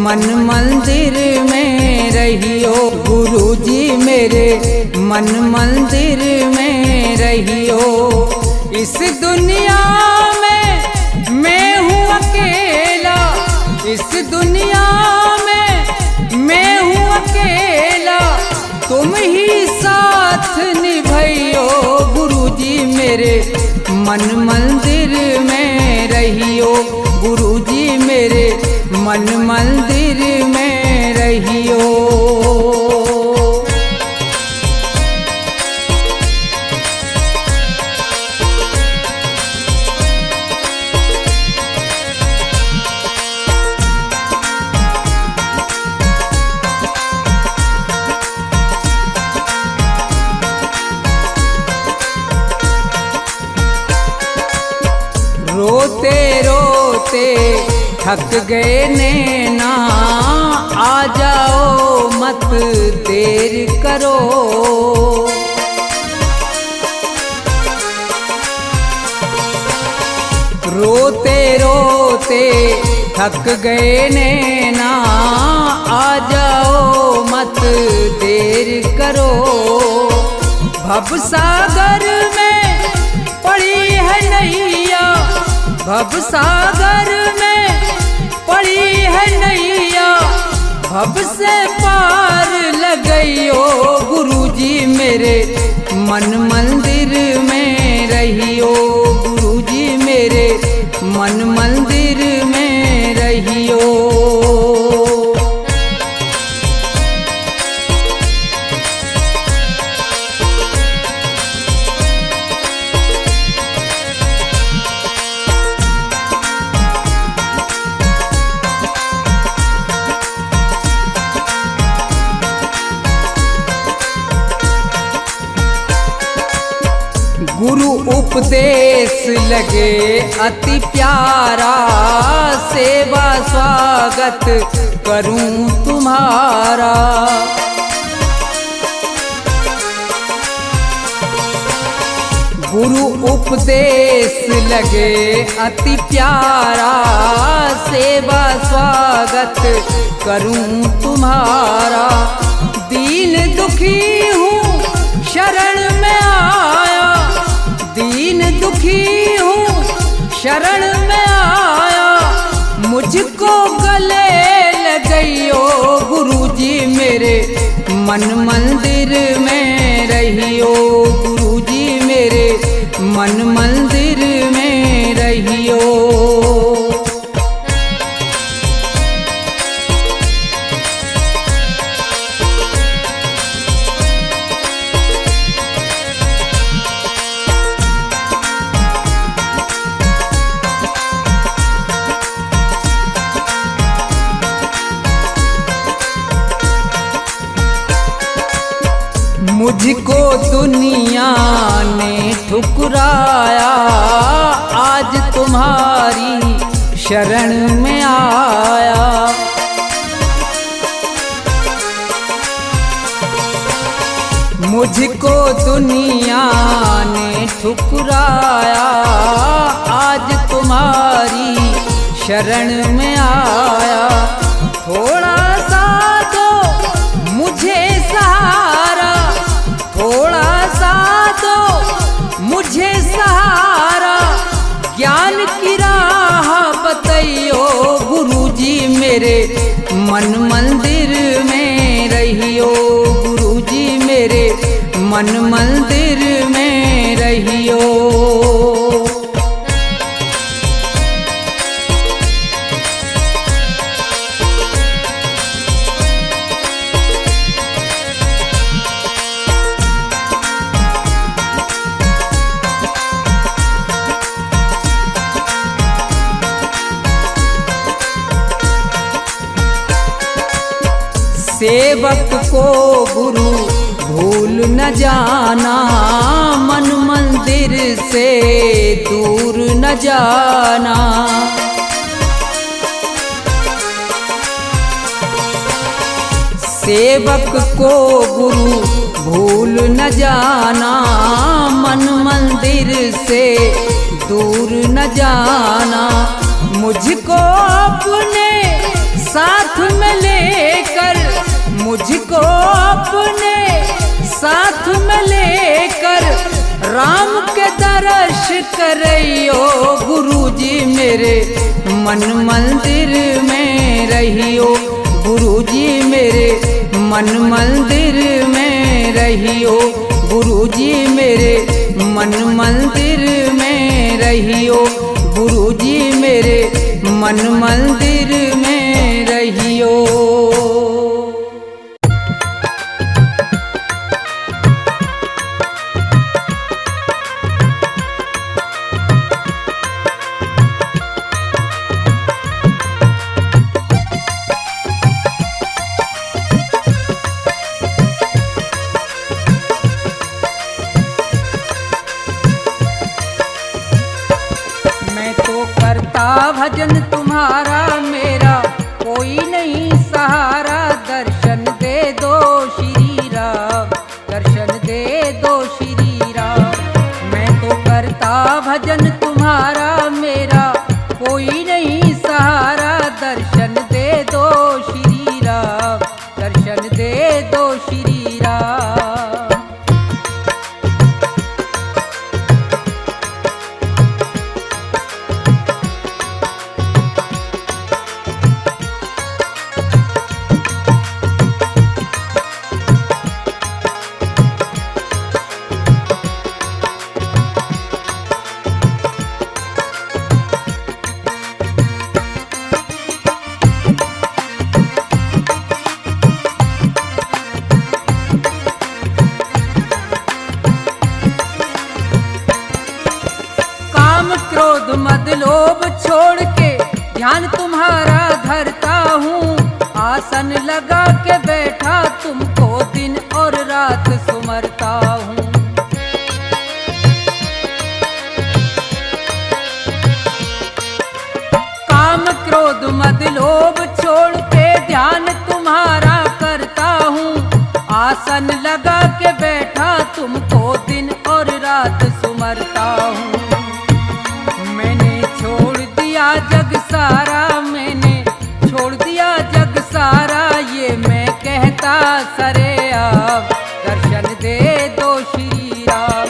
मन मंदिर में रहियो। गुरुजी मेरे मन मंदिर में रहियो। इस दुनिया में मैं हूँ अकेला, इस दुनिया में मैं हूँ अकेला, तुम ही साथ निभाइयो। गुरुजी मेरे मन मंदिर में रहियो। गुरुजी मेरे मन मंदिर में रहियो। रोते रोते थक गए नैना, आ जाओ मत देर करो। रोते रोते थक गए नैना, आ जाओ मत देर करो। भवसागर में पड़ी है नैया, भवसागर में पड़ी है नैया, भव से पार लगइयो। गुरुजी मेरे मन मंदिर में रहियो। गुरुजी मेरे मन मंदिर में रहियो। गुरु उपदेश लगे अति प्यारा, सेवा स्वागत करूं तुम्हारा। गुरु उपदेश लगे अति प्यारा, सेवा स्वागत करूं तुम्हारा। दीन दुखी हूँ शरण में आया, दीन दुखी हूँ शरण में आया, मुझको गले लगइयो। गुरुजी मेरे मन मंदिर में रहियो। गुरुजी मेरे मन मंदिर में रहियो। मुझको दुनिया ने ठुकराया, आज तुम्हारी शरण में आया। मुझको दुनिया ने ठुकराया, आज तुम्हारी शरण में आया। थोड़ा सा दो मुझे सहारा, थोड़ा सा दो मुझे सहारा, ज्ञान की राह बताइयो। गुरुजी मेरे मन मंदिर में रहियो। गुरुजी मेरे मन मंदिर में रहियो। सेवक को गुरु भूल न जाना, मन मंदिर से दूर न जाना। सेवक को गुरु भूल न जाना, मन मंदिर से दूर न जाना। मुझको अपने साथ साथ में लेकर मुझको अपने साथ में लेकर राम के दर्श करियो गुरुजी मेरे मन मंदिर में रहियो गुरुजी मेरे मन मंदिर में रहियो गुरुजी मेरे मन मंदिर में रहियो गुरुजी मेरे मन मंदिर में रहियो। भजन तुम्हारा मेरा कोई नहीं सहारा, दर्शन दे दो श्री राम, दर्शन दे दो श्री राम। मैं तो करता भजन तुम्हारा मेरा कोई नहीं सहारा, दर्शन दे दो श्री राम, दर्शन दे दो श्री राम। क्रोध मद लोभ छोड़ के ध्यान तुम्हारा धरता हूँ, आसन लगा के बैठा तुमको दिन और रात सुमरता हूँ। काम क्रोध मद लोभ छोड़ के ध्यान तुम्हारा करता हूँ, आसन लगा के बैठा तुमको दिन और रात सुमरता हूँ। छोड़ दिया जग सारा, मैंने छोड़ दिया जग सारा, ये मैं कहता सरेआम, दर्शन दे दो श्री राम।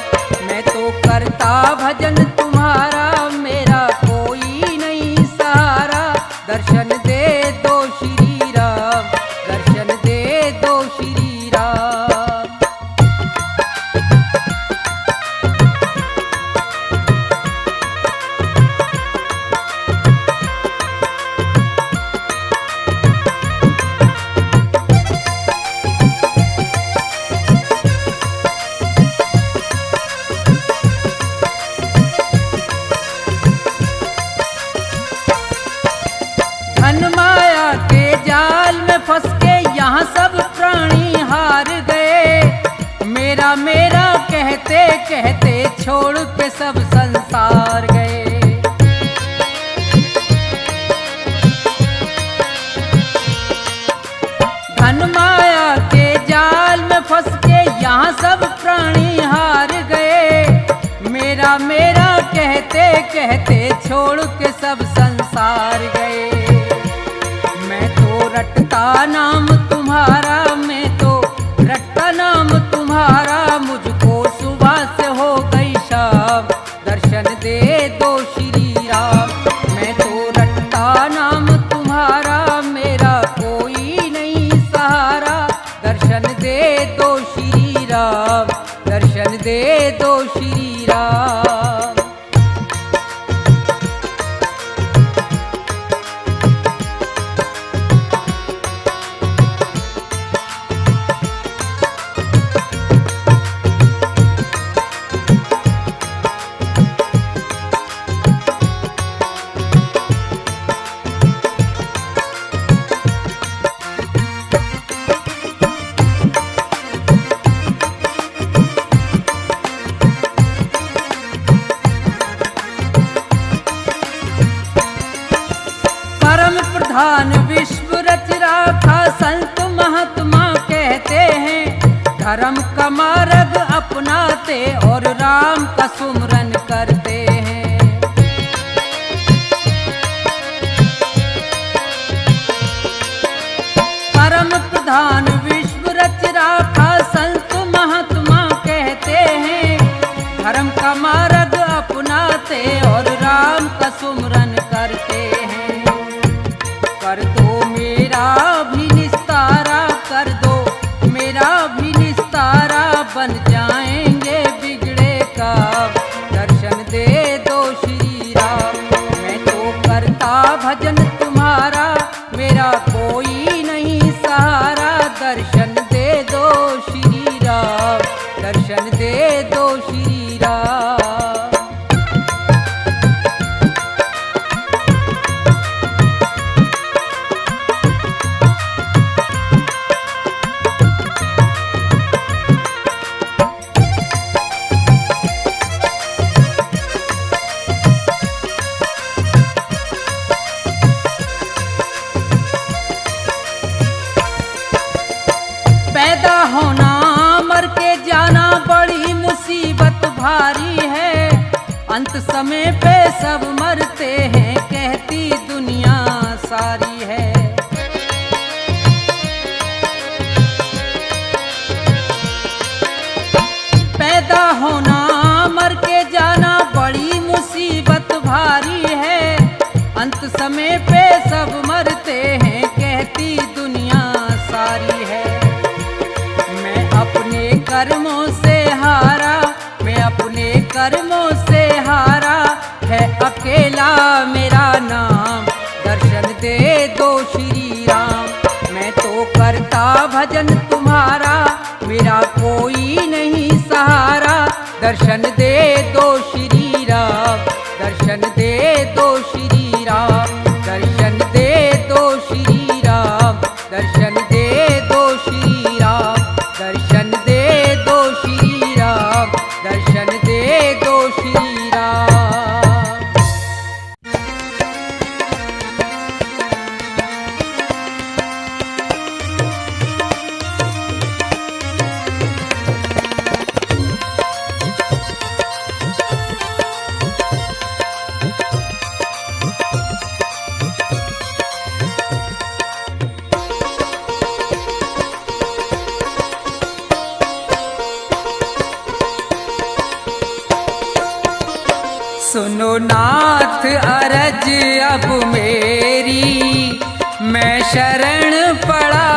मैं तो करता भजन तुम्हारा मेरा कोई नहीं सहारा, दर्शन दे दो श्री राम, दर्शन दे दो श्री राम। फंस के यहाँ सब प्राणी हार गए, मेरा मेरा कहते कहते छोड़ के सब संसार गए। धन माया के जाल में फंस के यहाँ सब प्राणी हार गए, मेरा मेरा कहते कहते छोड़ के सब संसार गए। मैं तो रटता नाम तुम्हारा, मैं तो रटता नाम तुम्हारा, मुझको सुबह से हो गई शाम, दर्शन दे दो श्री राम। मैं तो रटता नाम तुम्हारा मेरा कोई नहीं सहारा, दर्शन दे दो श्री राम, दर्शन दे दो श्री राम। प्रधान विश्व रच राखा संत महात्मा कहते हैं, धर्म का मार्ग अपनाते और राम का सुमरन करते हैं। समाधान विश्व रच राखा संत महात्मा कहते हैं। धर्म का मार्ग अपनाते और राम का सुमरन करते हैं। कर दो मेरा भी निस्तारा, कर दो मेरा भी निस्तारा, बन जाएंगे बिगड़े काम, दर्शन दे दो श्री राम। मैं तो करता भजन तुम्हारा, मेरा कोई नहीं सहारा, दर्शन दे दो श्री राम, दर्शन दे दो श्री राम। पैदा होना मर के जाना बड़ी मुसीबत भारी है। अंत समय पे सब मरते हैं, कहती दुनिया सारी है। पैदा होना मर के जाना बड़ी मुसीबत भारी है। अंत समय पे सब मरते हैं, कहती दुनिया सारी है। अपने कर्मों से हारा, मैं अपने कर्मों से हारा, है अकेला मेरा नाम, दर्शन दे दो श्री राम। मैं तो करता भजन तुम्हारा, मेरा कोई नहीं सहारा, दर्शन दे दो श्री राम, दर्शन दे दो श्री राम, दर्शन दे दो श्री राम, दर्शन दे दो श्री राम, दर्शन दे दो श्री राम, दर्शन दे दो श्री राम। सुनो नाथ अरज अब मेरी, मैं शरण पड़ा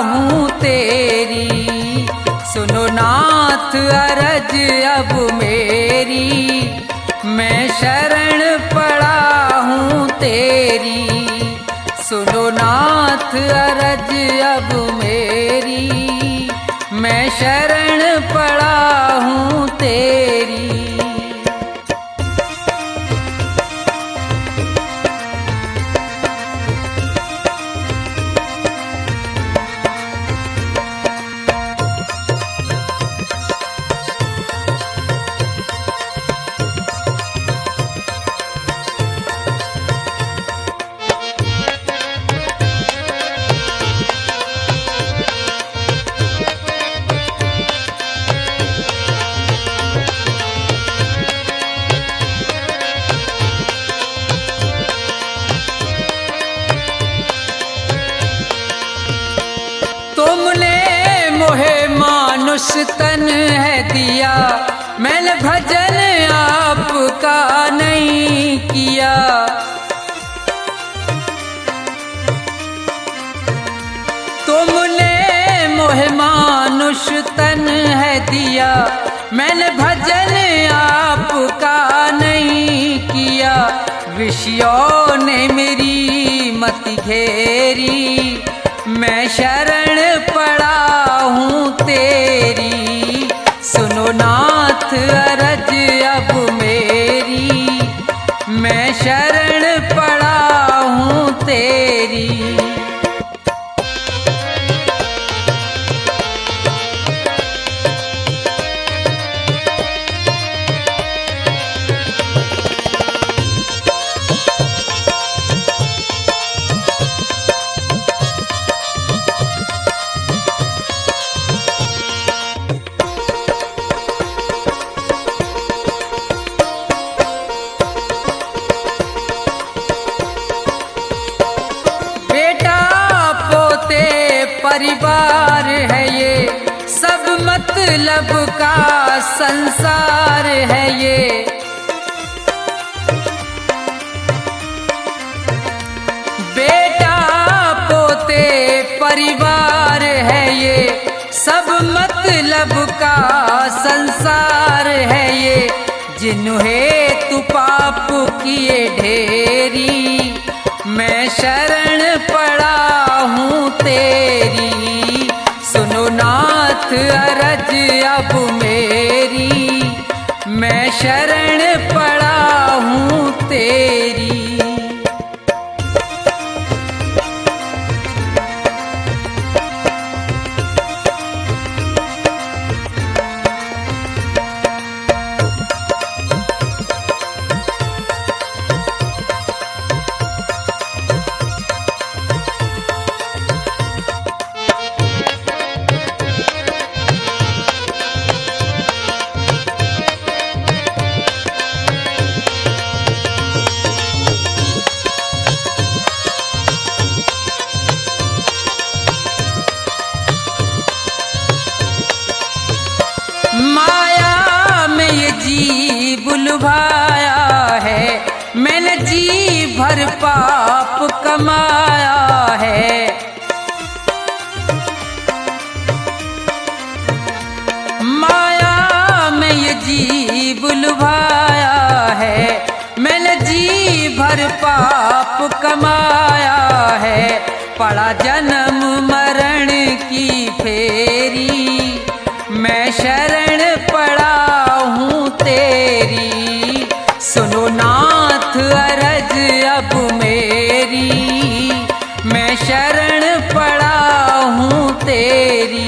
हूँ तेरी। सुनो नाथ अरज अब मेरी, मैं शरण पड़ा हूँ तेरी। सुनो नाथ अरज अब मेरी, मैं शरण पड़ा हूँ तेरी। मानुष तन है दिया, मैंने भजन आपका नहीं किया। तुमने मोहे मानुष तन है दिया, मैंने भजन आपका नहीं किया। विषयों ने मेरी मति घेरी, मैं शरण पड़ा हूँ तेरी। सुनो नाथ अरज अब मेरी, मैं शरण पड़ा हूँ तेरी। परिवार है ये, सब मतलब का संसार है ये। बेटा पोते परिवार है ये, सब मतलब का संसार है ये। जिन्हें तू पाप किए ढेरी, मैं शरण पड़ा हूँ तेरी। सुनो नाथ अरज अब मेरी, मैं शरण पड़ा हूँ तेरी। माया में ये जी बुलवाया है, मैंने जी भर पाप कमाया है। माया में ये जी बुलवाया है, मैंने जी भर पाप कमाया है। पड़ा जन्म मरण की फेरी, मैं शरण पड़ा हूँ तेरी। सुनो नाथ अरज अब मेरी, मैं शरण पड़ा हूँ तेरी।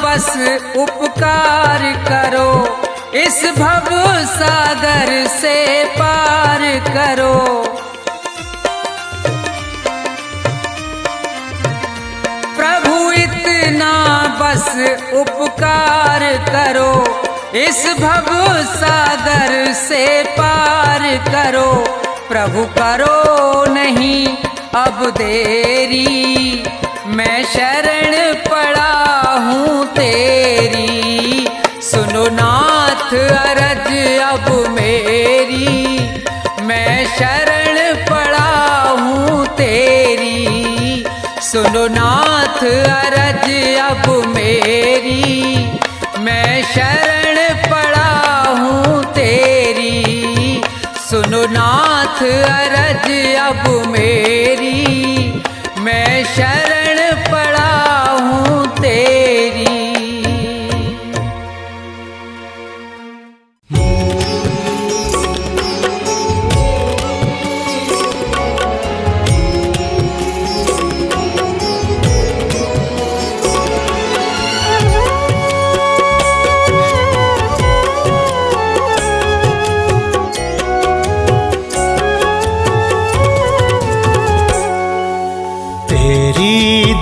बस उपकार करो, इस भव सागर से पार करो। प्रभु इतना बस उपकार करो, इस भव सागर से पार करो। प्रभु करो नहीं अब देरी, मैं शरण पड़ा हूँ तेरी। सुनो नाथ अरज अब मेरी, मैं शरण पड़ा हूँ तेरी। सुनो नाथ अरज अब मेरी, मैं शरण पड़ा हूँ तेरी। सुनो नाथ अरज अब मेरी, मैं शरण पड़ा हूँ तेरी।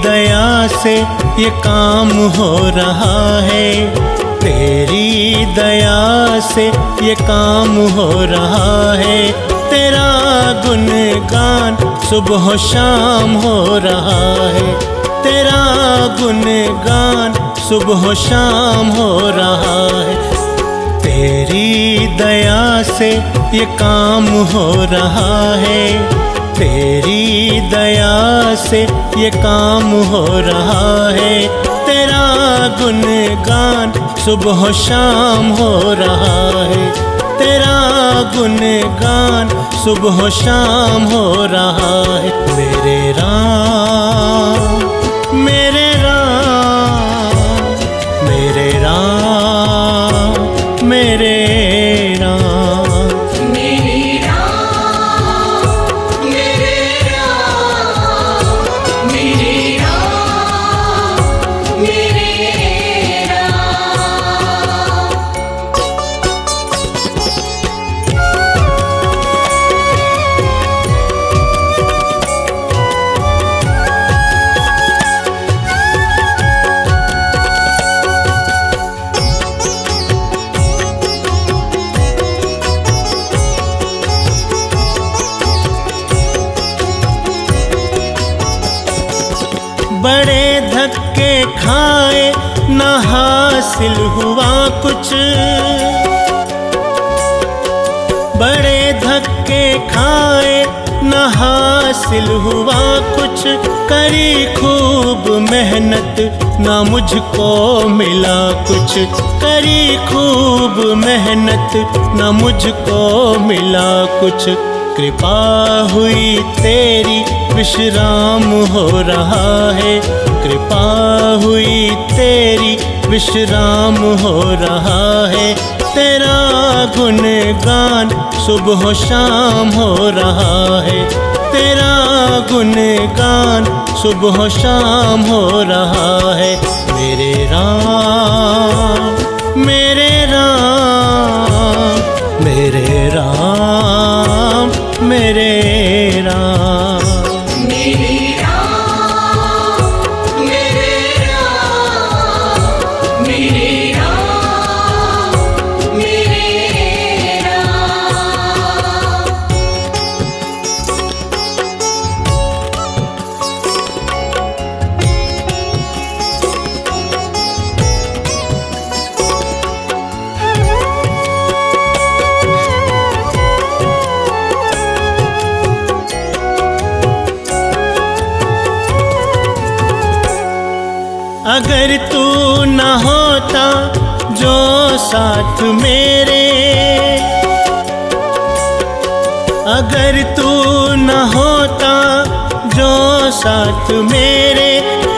दया से ये काम हो रहा है, तेरी दया से ये काम हो रहा है। तेरा गुणगान सुबह शाम हो रहा है, तेरा गुणगान सुबह शाम हो रहा है। तेरी दया से ये काम हो रहा है, तेरी दया से ये काम हो रहा है। तेरा गुणगान सुबह शाम हो रहा है, तेरा गुणगान सुबह शाम हो रहा है। मेरे राम मेरे राम मेरे राम मेरे खाए न हासिल हुआ कुछ, बड़े धक्के खाए न हासिल हुआ कुछ, करी खूब मेहनत ना मुझको मिला कुछ, करी खूब मेहनत ना मुझको मिला कुछ। कृपा हुई तेरी विश्राम हो रहा है, कृपा हुई तेरी विश्राम हो रहा है, तेरा गुणगान सुबह शाम हो रहा है, तेरा गुणगान सुबह शाम हो रहा है। मेरे राम मेरे राम मेरे राम मेरे राम। अगर तू न होता जो साथ मेरे, अगर तू न होता जो साथ मेरे,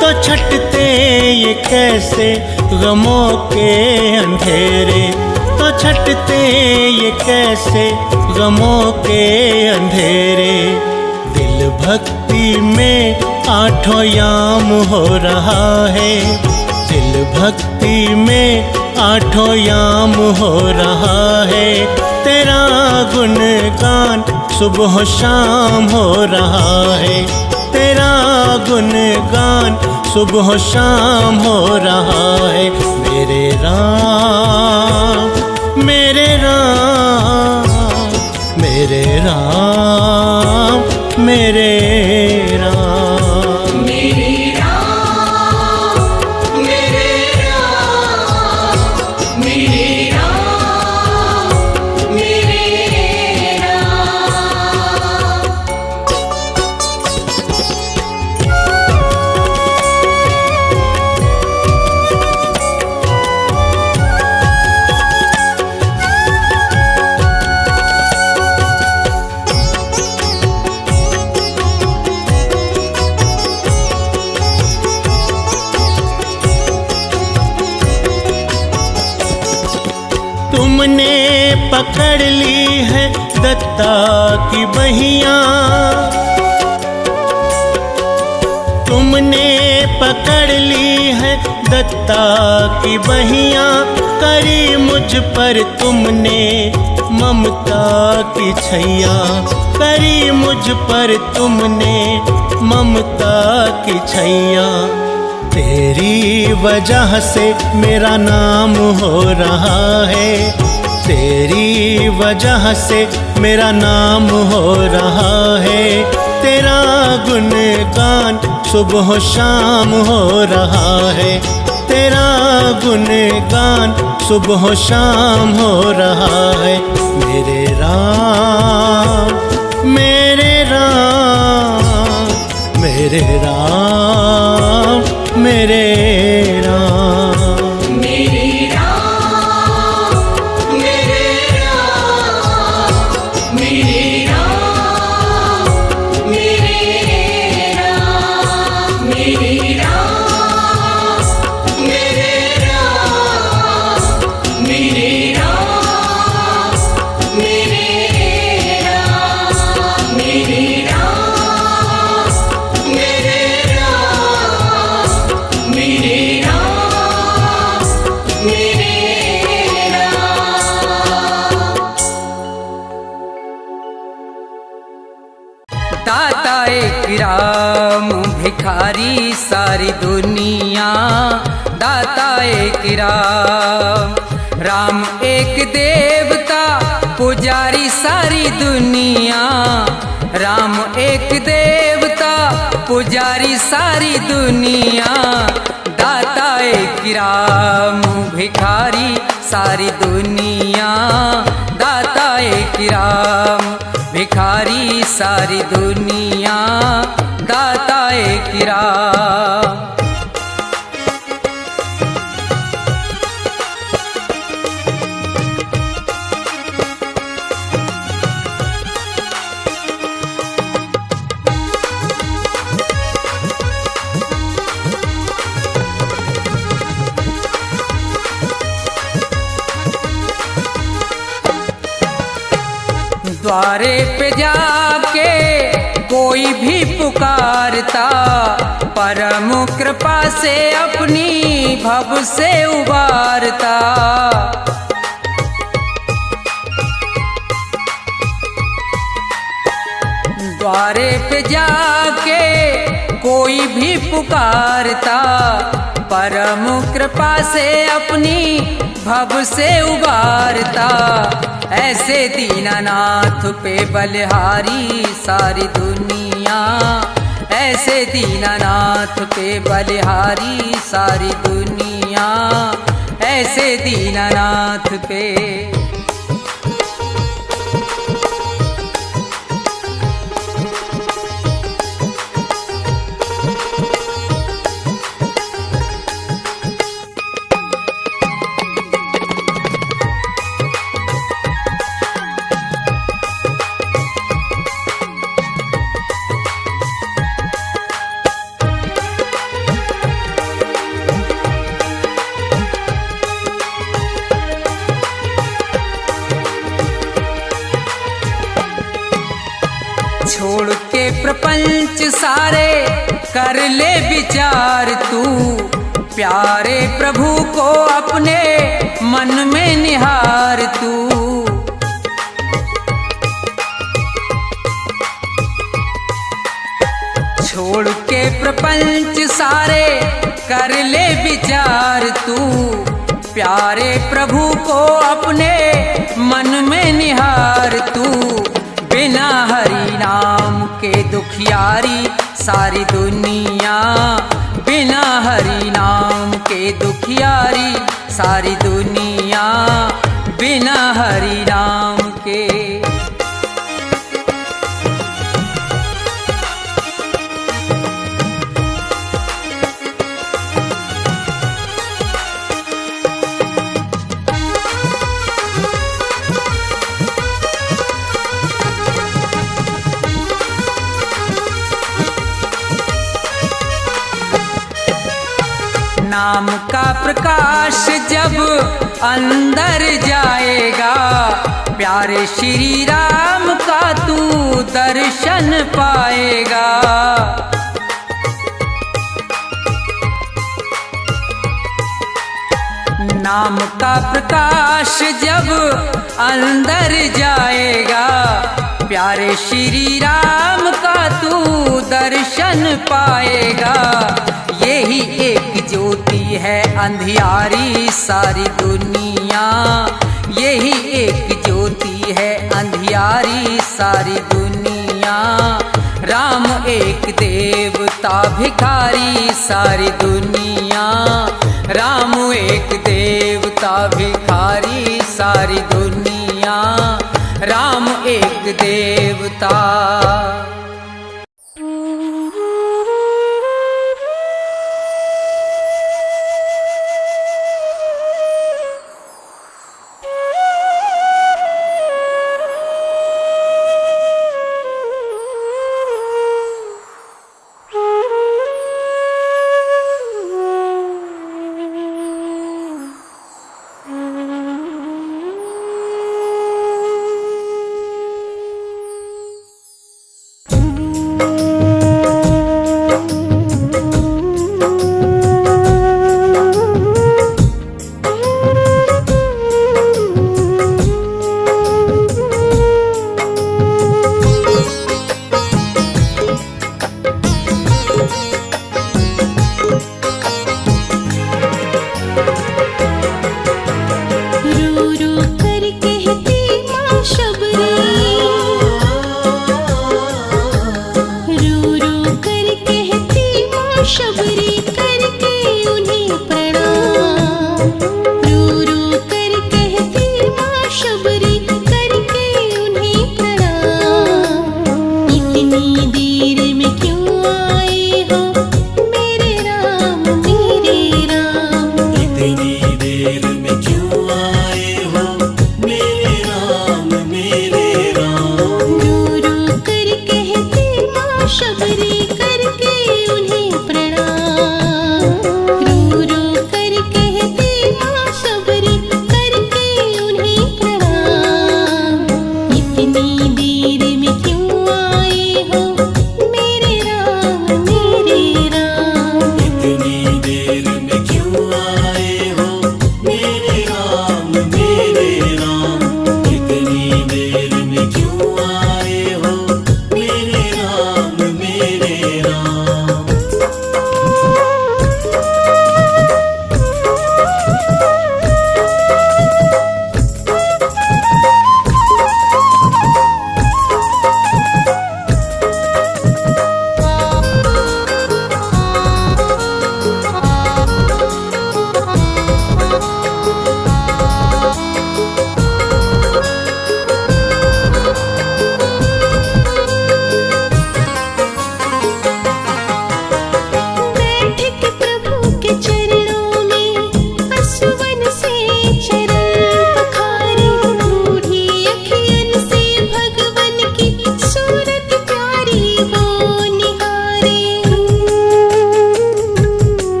तो छटते ये कैसे गमों के अंधेरे, तो छटते ये कैसे गमों के अंधेरे। दिल भक्ति में आठों याम हो रहा है, दिल भक्ति में आठों याम हो रहा है, तेरा गुणगान सुबह शाम हो रहा है, तेरा गुणगान सुबह शाम हो रहा है। मेरे राम मेरे राम मेरे राम मेरे राम। तुमने पकड़ ली है दत्ता की बहिया, तुमने पकड़ ली है दत्ता की बहिया, करी मुझ पर तुमने ममता की छैया, करी मुझ पर तुमने ममता की छैया। तेरी वजह से मेरा नाम हो रहा है, तेरी वजह से मेरा नाम हो रहा है, तेरा गुणगान सुबह शाम हो रहा है, तेरा गुणगान सुबह शाम हो रहा है। मेरे राम मेरे राम मेरे राम मेरे राम। दाता एक राम भिखारी सारी दुनिया, दाता एक राम, राम एक देवता पुजारी सारी दुनिया, राम एक देवता पुजारी सारी दुनिया। दाता किराम भिखारी सारी दुनिया, दाता किराम भिखारी सारी दुनिया, दाता किराम। द्वारे पे जाके कोई भी पुकारता, परम कृपा से अपनी भव से उबारता। द्वारे पे जाके कोई भी पुकारता, परम कृपा से अपनी भव से उबारता। ऐसे दीनानाथ पे बलिहारी सारी दुनिया, ऐसे दीनानाथ पे बलिहारी सारी दुनिया, ऐसे दीनानाथ पे। छोड़ के प्रपंच सारे कर ले विचार तू, प्यारे प्रभु को अपने मन में निहार तू। छोड़ के प्रपंच सारे कर ले विचार तू, प्यारे प्रभु को अपने मन में निहार तू। बिना हरि नाम के दुखियारी सारी दुनिया, बिना हरि नाम के दुखियारी सारी दुनिया, बिना हरि नाम के। नाम का प्रकाश जब अंदर जाएगा, प्यारे श्री राम का तू दर्शन पाएगा। नाम का प्रकाश जब अंदर जाएगा, प्यारे श्री राम का तू दर्शन पाएगा। यही एक ज्योति है अंधियारी सारी दुनिया, यही एक ज्योति है अंधियारी सारी दुनिया। राम एक देवता भिखारी सारी दुनिया, राम एक देवता भिखारी सारी दुनिया, राम एक देवता।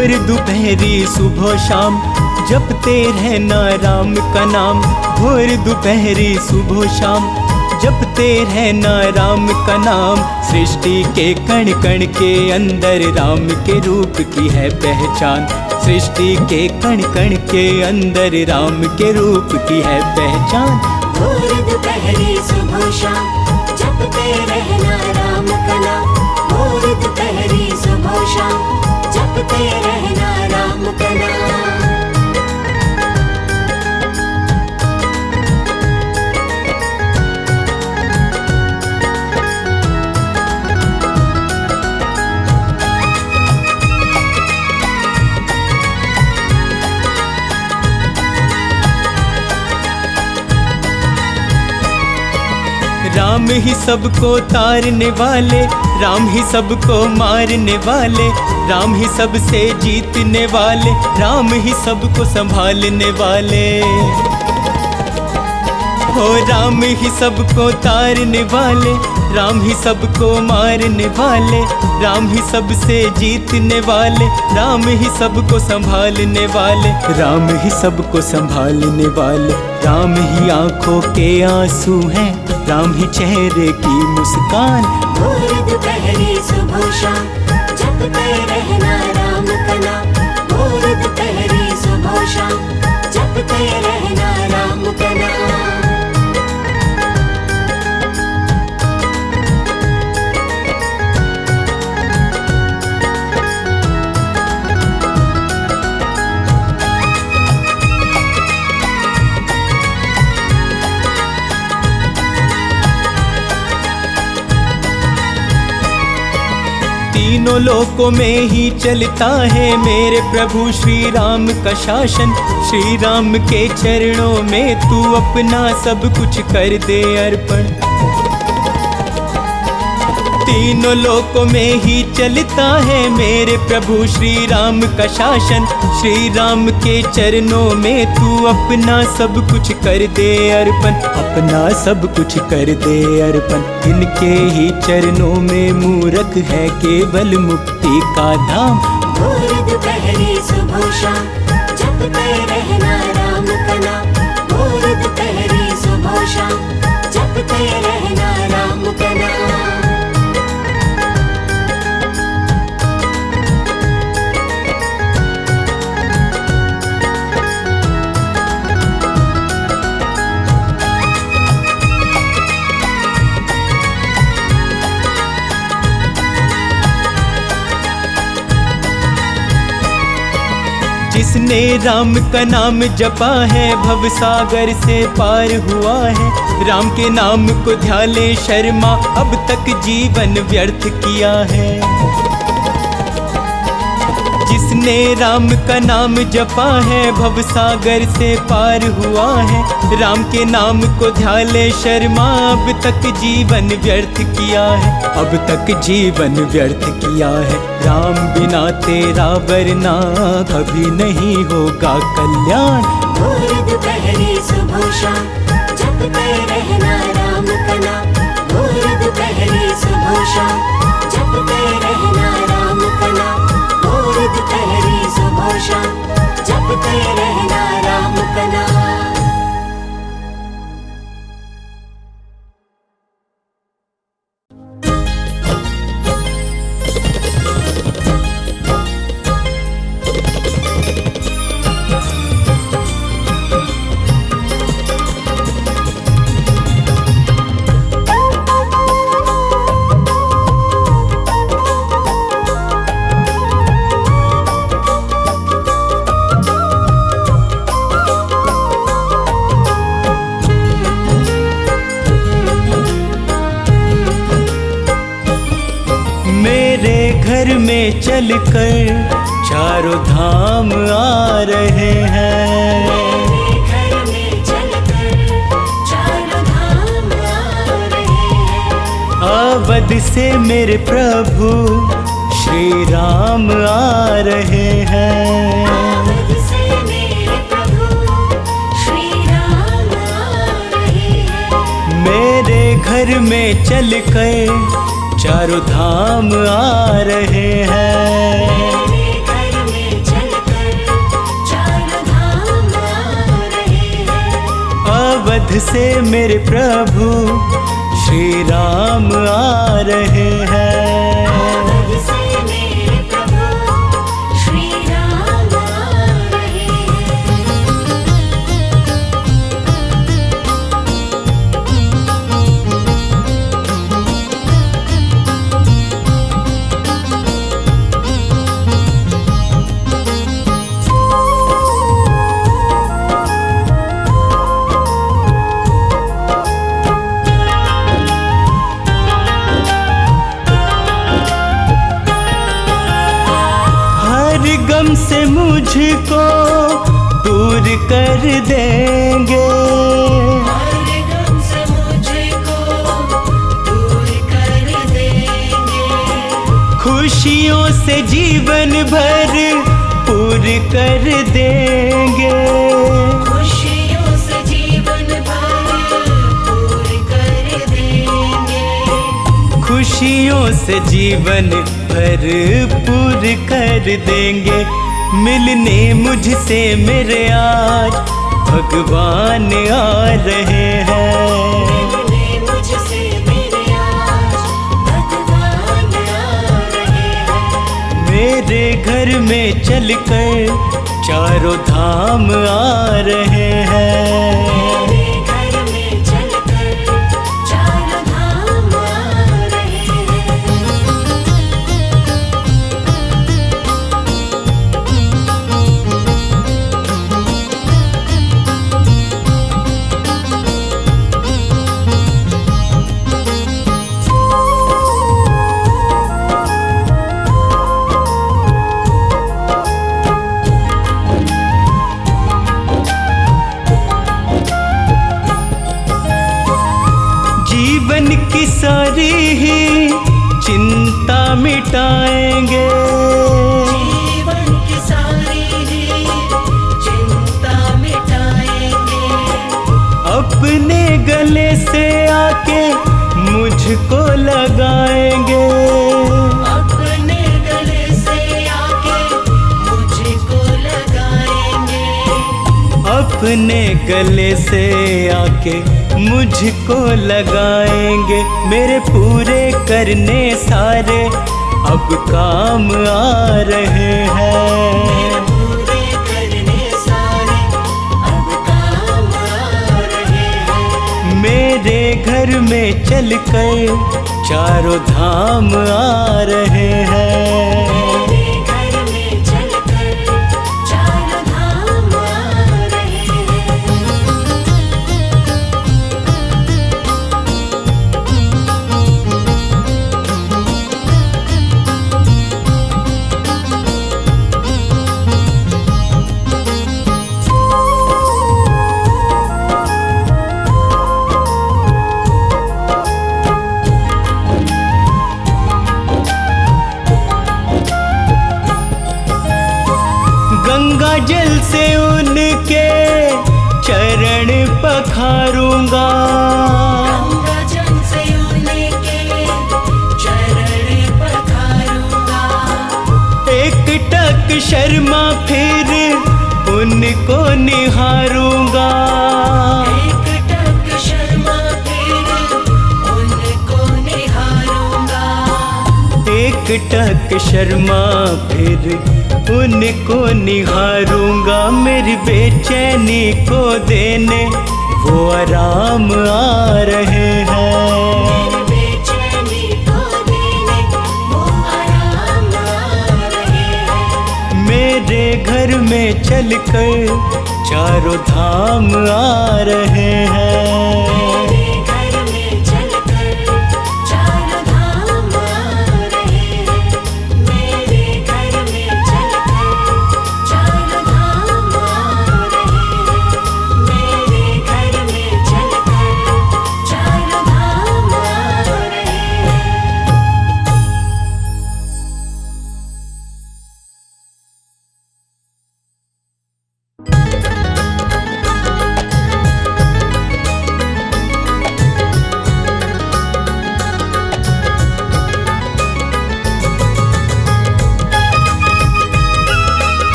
भोर दोपहरी सुबह शाम जपते रहना राम का नाम। भोर दोपहरी सुबह शाम जपते रहना राम का नाम। सृष्टि के कण कण के अंदर राम के रूप की है पहचान। सृष्टि के कण कण के अंदर राम के रूप की है पहचान। भोर दोपहरी सुबह शाम जपते रहना राम का नाम। भोर दोपहरी सुबह शाम जपते रहना राम का नाम। राम ही सबको तारने वाले, राम ही सबको मारने वाले, राम ही सबसे जीतने वाले, राम ही सबको संभालने वाले। हो राम ही सबको तारने वाले, राम ही सबको मारने वाले, राम ही सबसे जीतने वाले, राम ही सबको संभालने वाले, राम ही सबको संभालने वाले। राम ही आंखों के आंसू हैं, राम ही चेहरे की मुस्कान। भोर दोपहरी सुबह शाम जपते रहना राम का नाम। भोर दोपहरी सुबह शाम जपते रहना राम का नाम। तीनों लोकों में ही चलता है मेरे प्रभु श्री राम का शासन। श्री राम के चरणों में तू अपना सब कुछ कर दे अर्पण। तीनों लोकों में ही चलता है मेरे प्रभु श्री राम का शासन। श्री राम के चरणों में तू अपना सब कुछ कर दे अर्पण। अपना सब कुछ कर दे अर्पण। इनके ही चरणों में मूरख है केवल मुक्ति का धाम। भोर दोपहरी सुबह शाम जपते रहना राम का नाम। भोर दोपहरी सुबह शाम जपते रहना राम का नाम। जिसने राम का नाम जपा है भव सागर से पार हुआ है। राम के नाम को ध्याले शर्मा अब तक जीवन व्यर्थ किया है। जिसने राम का नाम जपा है भव सागर से पार हुआ है। राम के नाम को ध्याले शर्मा अब तक जीवन व्यर्थ किया है। अब तक जीवन व्यर्थ किया है। राम बिना तेरा वरना कभी नहीं होगा कल्याण। भोर दोपहरी सुबह शाम जपते रहना राम का नाम। भोर दोपहरी सुबह शाम जपते रहना राम का नाम। भोर दोपहरी सुबह शाम जपते रहना राम का नाम। घर में चलकर चारों धाम आ रहे हैं। घर में चलकर चारों धाम आ रहे हैं। अवध से मेरे प्रभु श्री राम आ रहे हैं। अवध से मेरे प्रभु श्री राम आ रहे हैं। मेरे घर में चलकर चारों धाम आ रहे हैं। मेरे घर में अवध से मेरे प्रभु श्री राम आ रहे हैं। अवध से मेरे प्रभु श्री राम आ रहे हर गम से मुझको दूर कर देंगे, हर गम से मुझको दूर कर देंगे, खुशियों से जीवन भर पूर कर देंगे, खुशियों से जीवन भर पूर कर देंगे, खुशियों से जीवन भरपूर कर देंगे। मिलने मुझसे मेरे आज भगवान आ रहे हैं। मिलने मुझसे मेरे आज भगवान आ रहे हैं। मेरे घर में चलकर चारों धाम आ रहे हैं। मेरे घर में चलकर चारों धाम आ रहे हैं। जीवन की सारी ही चिंता मिटाएंगे, जीवन की सारी ही चिंता मिटाएंगे, अपने गले से आके मुझको लगाएंगे, अपने गले से आके मुझको लगाएंगे, अपने गले से आके मुझको लगाएंगे। मेरे पूरे करने सारे अब काम आ रहे हैं। पूरे करने सारे अब काम आ रहे हैं। मेरे घर में चलकर चारों धाम आ रहे हैं। मेरे घर में चलकर चारों धाम आ रहे हैं। गंगा जल से उनके चरण पखारूंगा, गंगा जल से उनके चरण पखारूंगा, एक टक शर्मा फिर उनको निहारूंगा, एक टक शर्मा फिर उनको निहारूंगा, एक टक शर्मा फिर उनको निहारूंगा। मेरी बेचैनी को देने वो आराम आ रहे हैं। मेरी बेचैनी को देने वो आराम आ रहे हैं। मेरे घर में चलकर चारों धाम आ रहे हैं। मेरे घर में चलकर चारों धाम आ रहे हैं। मेरे घर में चलकर चारों धाम आ रहे हैं। मेरे घर में चलकर चारों धाम आ रहे हैं।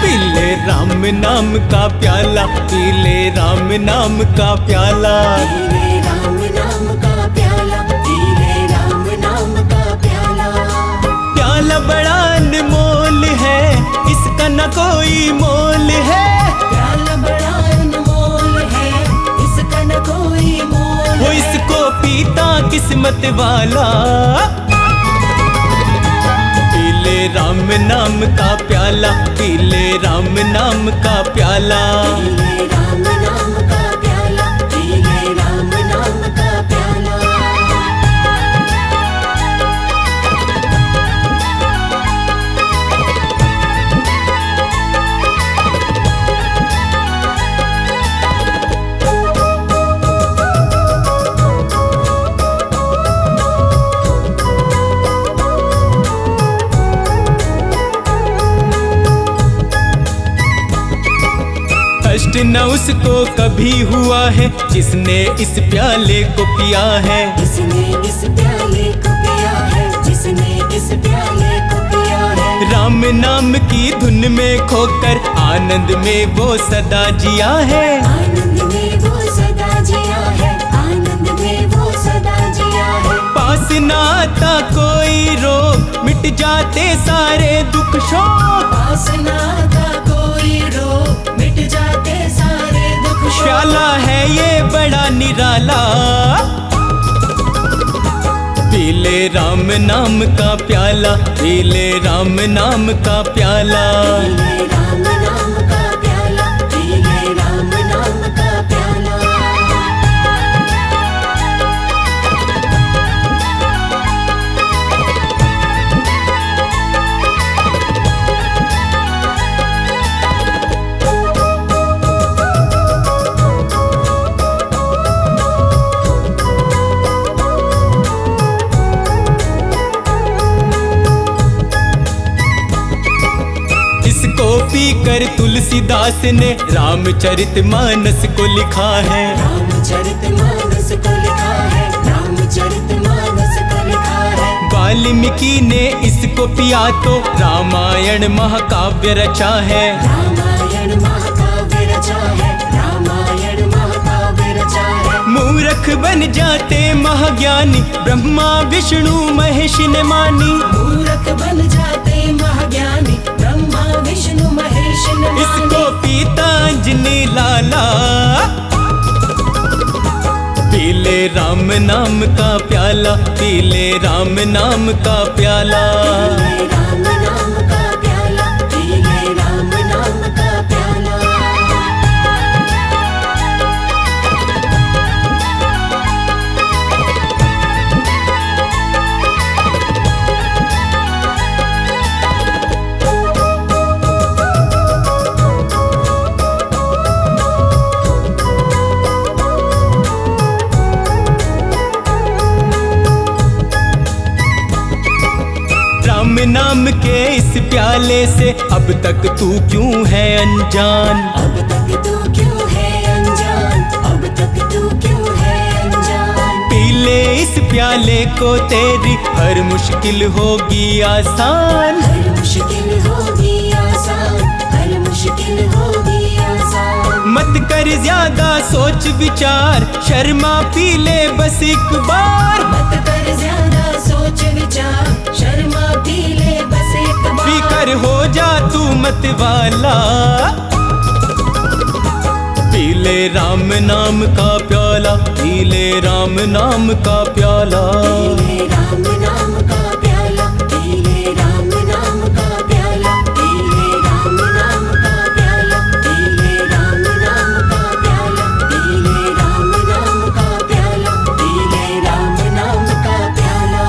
पी ले राम नाम का प्याला, पी ले राम नाम का प्याला। पी ले राम नाम का प्याला, पी ले राम नाम का प्याला। प्याला बड़ा अनमोल है, इसका न कोई मोल है। प्याला बड़ा अनमोल है, इसका न कोई मोल वो है। इसको पीता किस्मत वाला। पी ले राम नाम का प्याला, पी ले राम नाम का प्याला। पी ले राम नाम का प्याला, पी ले राम नाम का प्याला। कष्ट न उसको कभी हुआ है, जिसने इस प्याले को पिया है। जिसने इस प्याले को पिया है, जिसने इस प्याले को पिया है। राम नाम की धुन में खोकर आनंद में वो सदा जिया है। आनंद में वो सदा जिया है, आनंद में वो सदा जिया है। पास न आता कोई रोग, मिट जाते सारे दुख शोक। पास ना था कोई रोग, मिट जाते सारे दुख शोक। प्याला है ये बड़ा निराला। पी ले राम नाम का प्याला, पी ले राम नाम का प्याला। पी ले राम नाम का प्याला, पी ले राम नाम का प्याला। इसको पीकर तुलसीदास ने रामचरितमानस को लिखा है। रामचरितमानस को लिखा है, रामचरितमानस को लिखा है। वाल्मीकि ने इसको पिया तो रामायण महाकाव्य रचा है। रामायण महाकाव्य रचा है, रामायण महाकाव्य रचा है। मूर्ख बन जाते महाज्ञानी, ब्रह्मा विष्णु महेश ने मानी। मूर्ख बन जाते महाज्ञानी, ब्रह्मा विष्णु महेश ने मानी। इसको पीता अंजनी लाला। पी ले राम नाम का प्याला, पी ले राम नाम का प्याला। पी ले राम नाम का प्याला, पी ले राम नाम का प्याला। राम नाम के इस प्याले से अब तक तू क्यों है अनजान। अब तक तू क्यों है अनजान, अब तक तू क्यों है अनजान। पी ले इस प्याले को, तेरी हर मुश्किल होगी आसान। हर मुश्किल होगी आसान, हर मुश्किल होगी आसान। मत कर ज्यादा सोच विचार, शर्मा पी ले बस एक बार। मत कर ज्यादा सोच विचार, शर्मा पी ले बस एक बार। पी कर हो जा तू मत वाला। पी ले राम नाम का प्याला, पी ले राम नाम का प्याला। पी ले राम नाम का प्याला, पी ले राम नाम का प्याला। पी ले राम नाम का प्याला, पी ले राम नाम का प्याला। पी ले राम नाम का प्याला, पी ले राम नाम का प्याला।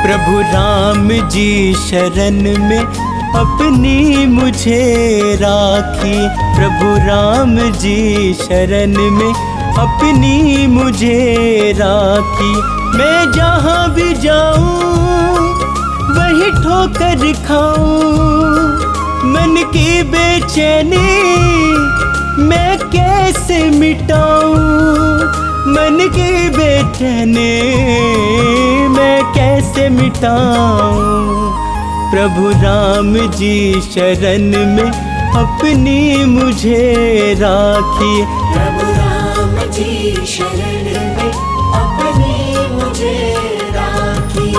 प्रभु राम जी शरण में अपनी मुझे राखी। प्रभु राम जी शरण में अपनी मुझे राखी। मैं जहाँ भी जाऊँ वही ठोकर खाऊं, मन की बेचैनी मैं कैसे मिटाऊं, मन की बेचैनी मैं कैसे मिटाऊं। प्रभु राम जी शरण में अपनी मुझे राखी। प्रभु राम जी शरण में अपनी मुझे राखी।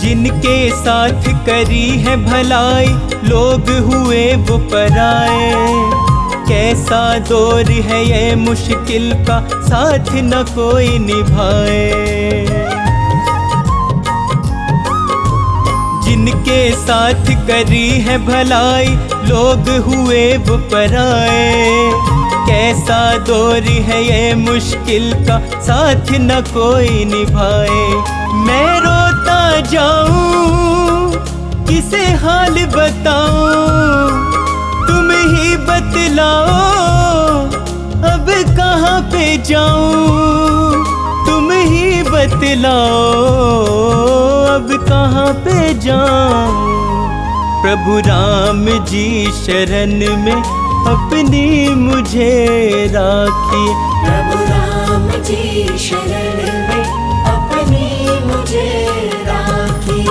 जिनके साथ करी है भलाई लोग हुए वो पराए। कैसा दौर है ये मुश्किल का साथ न कोई निभाए। जिनके साथ करी है भलाई लोग हुए वो पराए। कैसा दौर है ये मुश्किल का साथ न कोई निभाए। मैं रोता जाऊं किसे हाल बताऊं, तुम ही बतलाओ अब कहाँ पे जाऊं। तुम ही बतलाओ अब कहाँ पे जाऊं। प्रभु राम जी शरण में अपनी मुझे राखी। प्रभु राम जी शरण में अपनी मुझे राखी।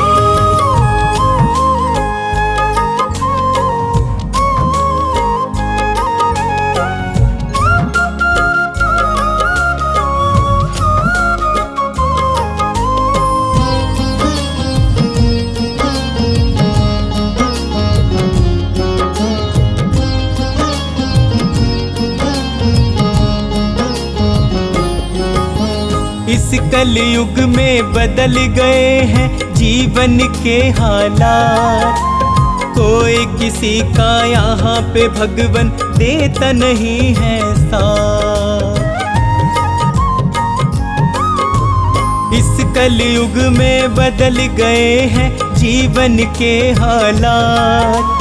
इस कलयुग में बदल गए हैं जीवन के हालात। कोई किसी का यहाँ पे भगवन देता नहीं है साथ। इस कलयुग में बदल गए हैं जीवन के हालात।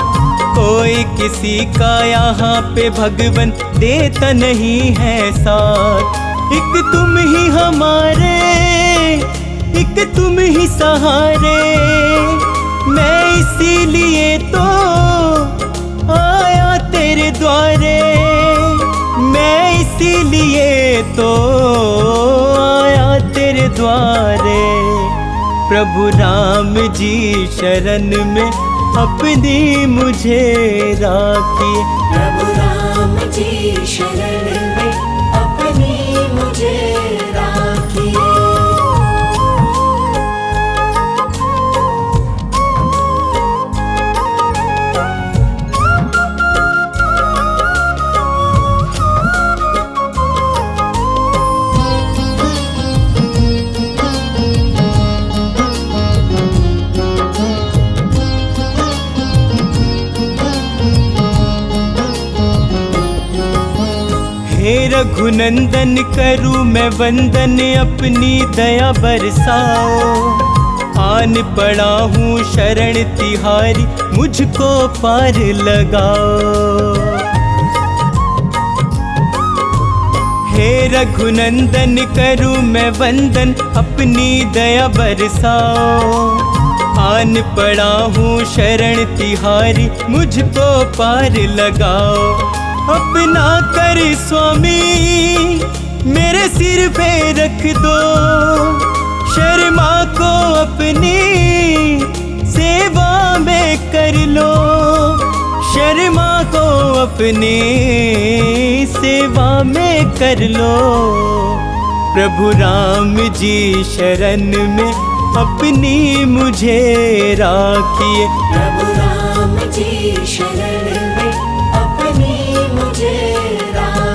कोई किसी का यहाँ पे भगवन देता नहीं है साथ। एक तुम ही हमारे, एक तुम ही सहारे। मैं इसीलिए तो आया तेरे द्वारे। मैं इसीलिए तो आया तेरे द्वारे। प्रभु राम जी शरण में अपनी मुझे राखी। प्रभु राम जी शरण में अपनी मुझे राखी। हे रघुनंदन करूँ मैं वंदन अपनी दया बरसाओ। आन पड़ा हूँ शरण तिहारी मुझको पार लगाओ। हे रघुनंदन करूँ मैं वंदन अपनी दया बरसाओ। आन पड़ा हूँ शरण तिहारी मुझको पार लगाओ। अपना कर स्वामी मेरे सिर पे रख दो। शर्मा को अपनी सेवा में कर लो। शर्मा को अपनी सेवा में कर लो। प्रभु राम जी शरण में अपनी मुझे राखिए। प्रभु राम जी शरण में अपनी मुझे राखी।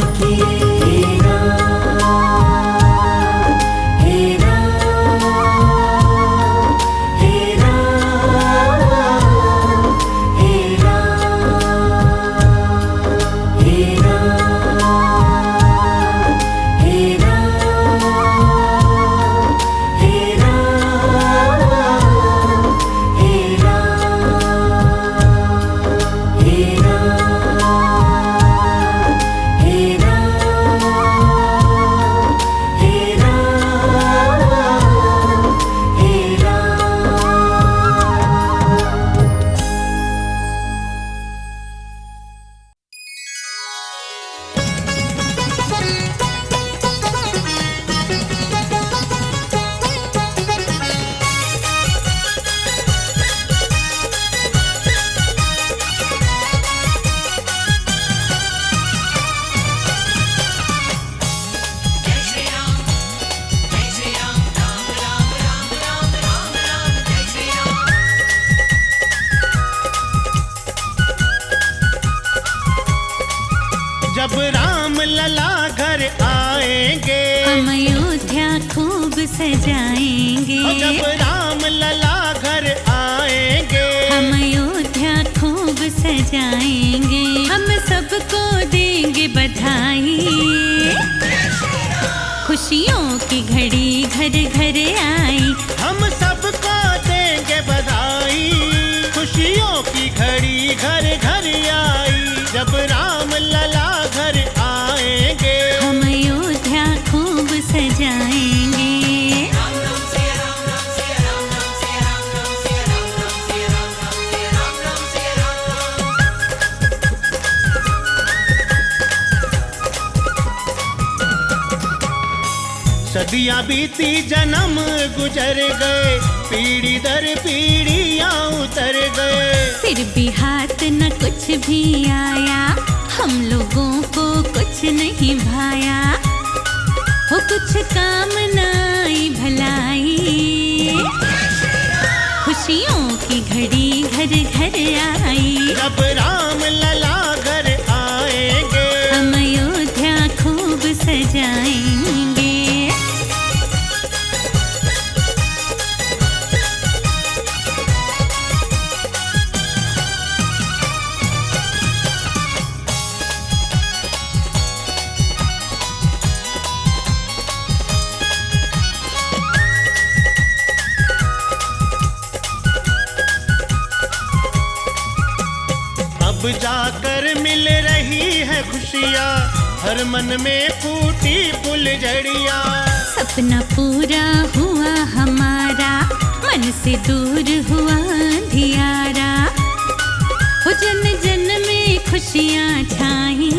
घर आएंगे, हम अयोध्या खूब सजाएंगे। जब राम लला घर आएंगे, हम अयोध्या खूब सजाएंगे। हम सबको देंगे बधाई, खुशियों की घड़ी घर घर आई। हम सबको देंगे बधाई, खुशियों की घड़ी घर घर आई। जब राम लला घर आएंगे, हम अयोध्या खूब सजाएंगे। सदियां बीती जन्म गुजर गए, पीढ़ी दर पीढ़ियां उतर गए, फिर भी हाथ न कुछ भी आया, हम लोगों को कुछ नहीं भाया। हो कुछ काम न आई भलाई, खुशियों की घड़ी घर घर आई। जब राम लला घर आएंगे, हम अयोध्या खूब सजाएंगे। अब जाकर मिल रही है खुशियाँ, हर मन में फूटी फुलझड़ियाँ। सपना पूरा हुआ हमारा, मन से दूर हुआ अंधियारा। हो जन जन में खुशियाँ छाई,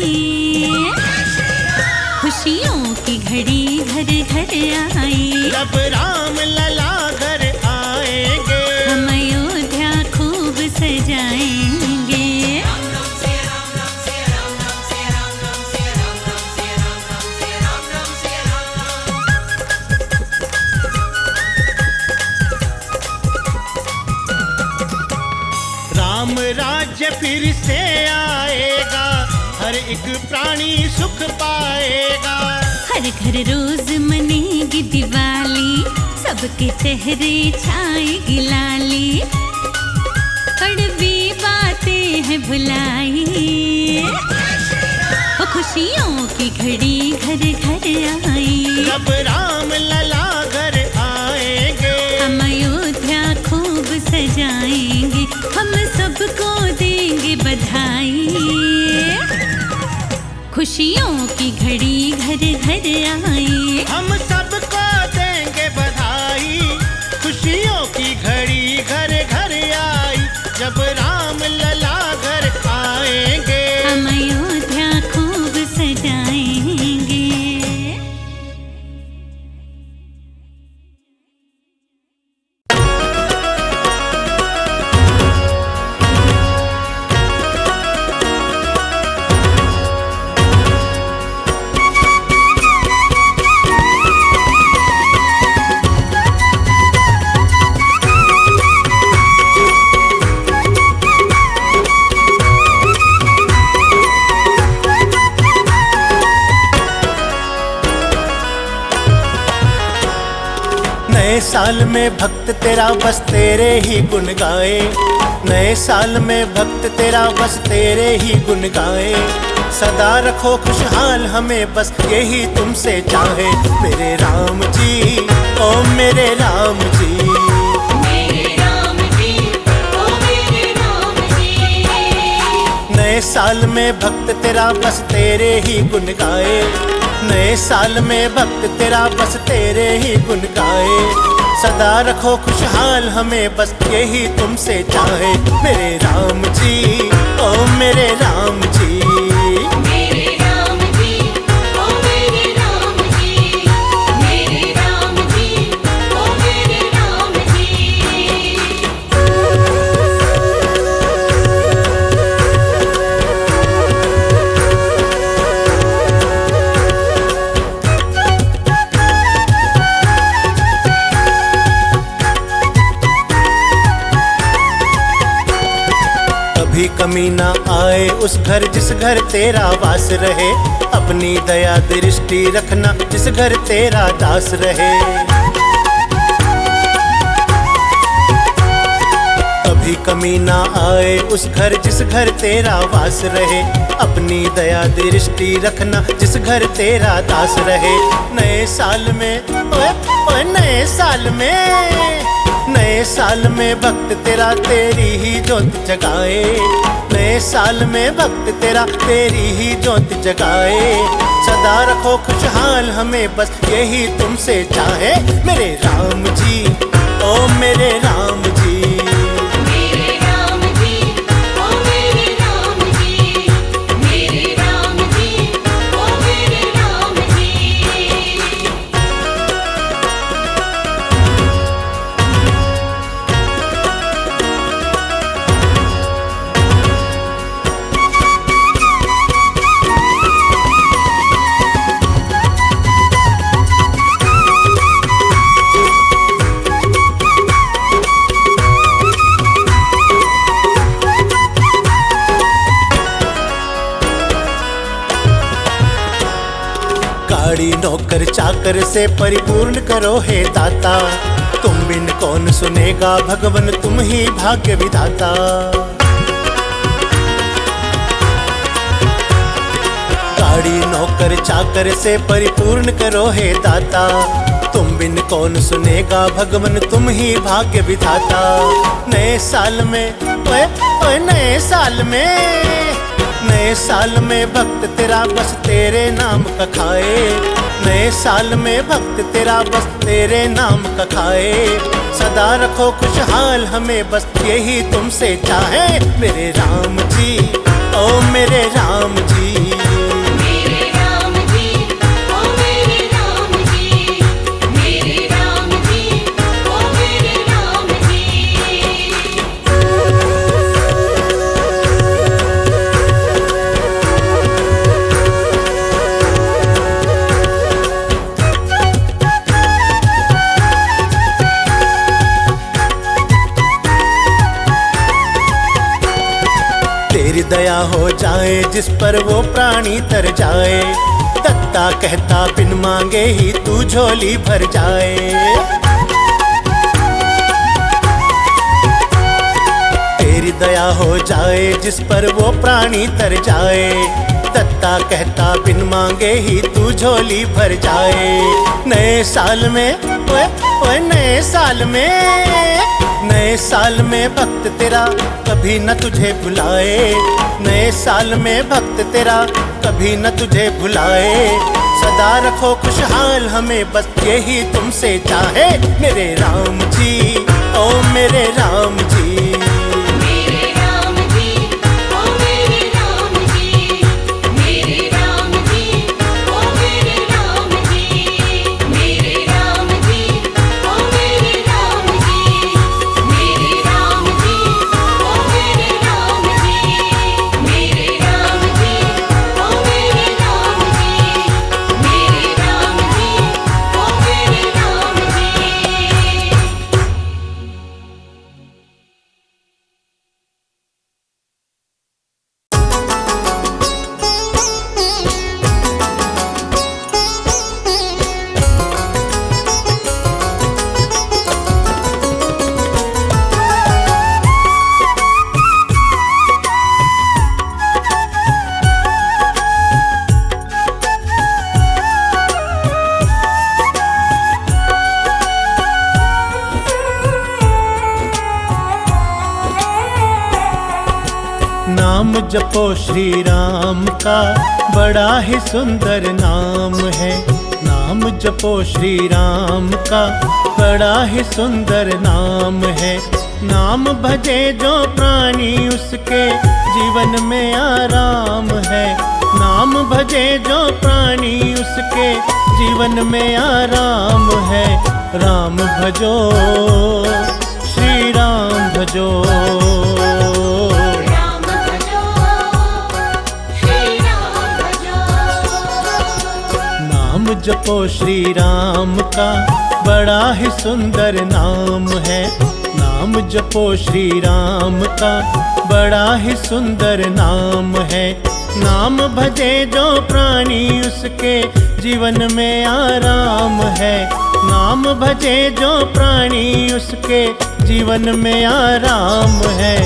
खुशियों की घड़ी घर घर आई। जब राम लला घर आएंगे, हम अयोध्या खूब सजाएंगे। राम राज्य फिर से आएगा, हर एक प्राणी सुख पाएगा। हर घर रोज मनेगी दिवाली, सबके चेहरे छाएगी लाली। कड़वी बातें हैं भुलाई, वो खुशियों की घड़ी घर घर आई। जब राम लला घर आएंगे, हम अयोध्या खूब सजाएंगे। हम सबको देंगे बधाई, खुशियों की घड़ी घर घर आई। हम सबको देंगे बधाई, खुशियों की घड़ी घर घर आई। जब राम लला घर आएंगे, हम अयोध्या खूब सजाएंगे। नए साल में भक्त तेरा बस तेरे ही गुण गाए। नए साल में भक्त तेरा बस तेरे ही गुण गाए। सदा रखो खुशहाल हमें बस यही तुमसे चाहे। मेरे राम जी, ओ मेरे राम जी, मेरे राम जी, ओ मेरे राम जी। नए साल में भक्त तेरा बस तेरे ही गुण गाए। नए साल में भक्त तेरा बस तेरे ही गुण गाए। सदा रखो खुशहाल हमें बस यही तुमसे चाहे। मेरे राम जी, ओ मेरे राम जी, मेरे राम जी, ओ मेरे राम जी, मेरे राम जी, ओ मेरे राम जी। कमी ना आए उस घर जिस घर तेरा वास रहे, अपनी दया दृष्टि रखना जिस घर तेरा दास रहे। कभी कमी ना आए उस घर जिस घर तेरा वास रहे, अपनी दया दृष्टि रखना जिस घर तेरा दास रहे। नए साल में ओए ओए नए साल में, नए साल में भक्त तेरा तेरी ही ज्योत जगाए, नए साल में भक्त तेरा तेरी ही ज्योत जगाए। सदा रखो खुशहाल हमें बस यही तुमसे चाहे, मेरे राम जी ओ मेरे राम जी। मेरे राम जी ओ मेरे राम जी, मेरे राम जी ओ मेरे राम जी। गाड़ी नौकर चाकर से परिपूर्ण करो हे दाता, तुम बिन कौन सुनेगा भगवन तुम ही भाग्य विधाता। गाड़ी नौकर चाकर से परिपूर्ण करो हे दाता, तुम बिन कौन सुनेगा भगवन तुम ही भाग्य विधाता। नए साल में ओए ओए नए साल में, नए साल में भक्त तेरा बस तेरे नाम का खाए, नए साल में भक्त तेरा बस तेरे नाम का खाए। सदा रखो खुशहाल हमें बस यही तुमसे चाहे, मेरे राम जी ओ मेरे राम जी। मेरे राम जी ओ मेरे राम जी, मेरे राम जी ओ मेरे राम जी। तेरी दया हो जाए जिस पर वो प्राणी तर जाए, दत्ता कहता बिन मांगे ही तू झोली भर जाए। तेरी दया हो जाए जिस पर वो प्राणी तर जाए, दत्ता कहता बिन मांगे ही तू झोली भर जाए। नए साल में ओए ओए नए साल में, नए साल में भक्त तेरा कभी न तुझे भुलाए, नए साल में भक्त तेरा कभी न तुझे भुलाए। सदा रखो खुशहाल हमें बस यही तुमसे चाहे, मेरे राम जी ओ मेरे राम जी। मेरे राम जी ओ मेरे राम जी, मेरे राम जी ओ मेरे राम जी, मेरे राम जी ओ मेरे राम जी, मेरे राम जी ओ मेरे राम जी, मेरे राम जी ओ मेरे राम जी, मेरे राम जी ओ मेरे राम जी। नाम जपो श्री राम का बड़ा ही सुंदर नाम है, नाम जपो श्री राम का बड़ा ही सुंदर नाम है। नाम भजे जो प्राणी उसके जीवन में आराम है, नाम भजे जो प्राणी उसके जीवन में आराम है। राम भजो श्री राम भजो, राम भजो श्री राम भजो। नाम जपो श्री राम का बड़ा ही सुंदर नाम है, नाम नाम जपो श्री राम का बड़ा ही सुंदर नाम है। नाम भजे जो प्राणी उसके जीवन में आराम है। नाम भजे जो प्राणी उसके जीवन में आराम है।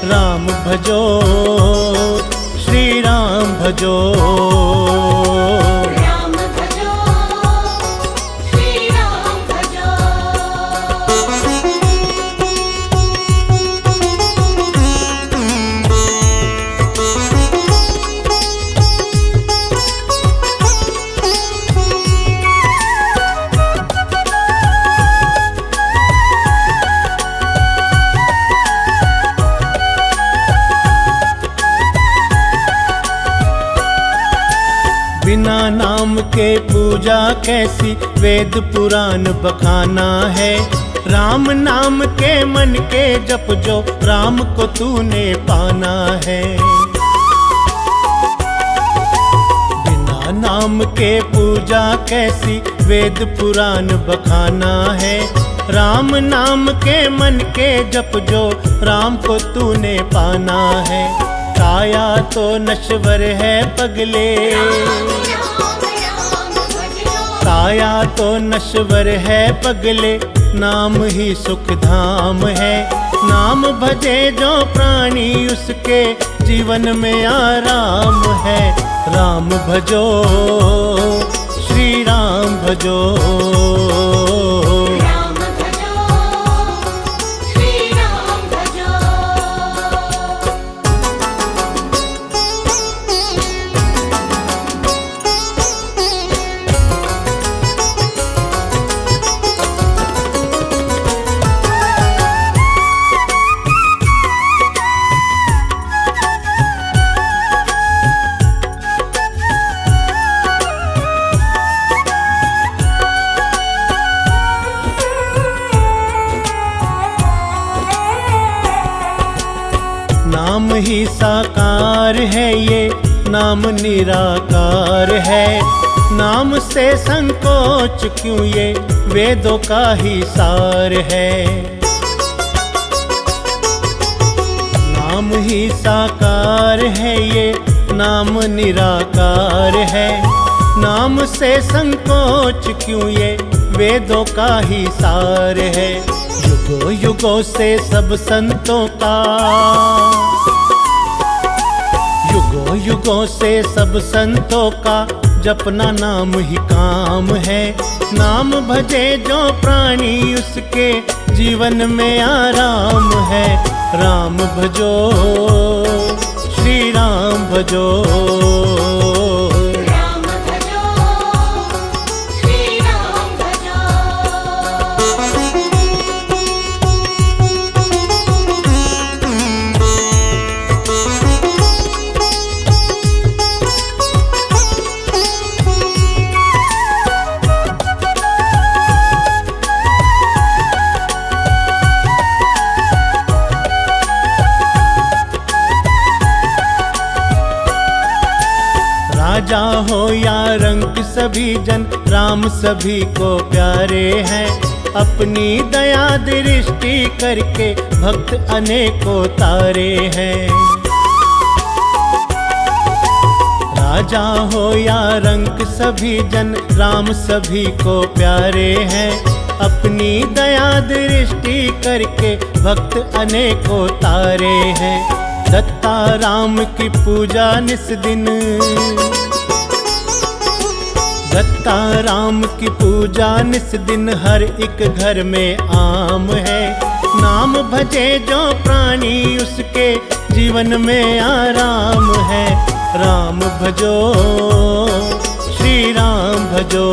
राम भजो श्री राम भजो। राम भजो श्री राम भजो। बिना नाम के पूजा कैसी, वेद पुराण बखाना है। राम नाम के मन के जप जो, राम को तूने पाना है। बिना नाम के पूजा कैसी, वेद पुराण बखाना है। राम नाम के मन के जप जो, राम को तूने पाना है। काया तो नश्वर है पगले, काया तो नश्वर है पगले, नाम ही सुख धाम है। नाम भजे जो प्राणी उसके जीवन में आराम है। राम भजो श्री राम भजो। राम भजो श्री राम भजो। नाम ही साकार है ये, नाम निराकार है। नाम से संकोच क्यों, ये वेदों का ही सार है। नाम ही साकार है ये, नाम निराकार है। नाम से संकोच क्यों, ये वेदों का ही सार है। युगों युगों से सब संतों का, युगों युगों से सब संतों का जपना नाम ही काम है। नाम भजे जो प्राणी उसके जीवन में आराम है। राम भजो श्री राम भजो। राम भजो श्री राम भजो। राजा हो या रंक सभी जन, राम सभी को प्यारे हैं। अपनी दया दृष्टि करके भक्त अनेकों तारे हैं। राजा हो या रंक सभी जन, राम सभी को प्यारे हैं। अपनी दया दृष्टि करके भक्त अनेकों तारे हैं। दत्ता राम की पूजा निस दिन, दत्ता राम की पूजा निस दिन हर एक घर में आम है। नाम भजे जो प्राणी उसके जीवन में आराम है। राम भजो श्री राम भजो।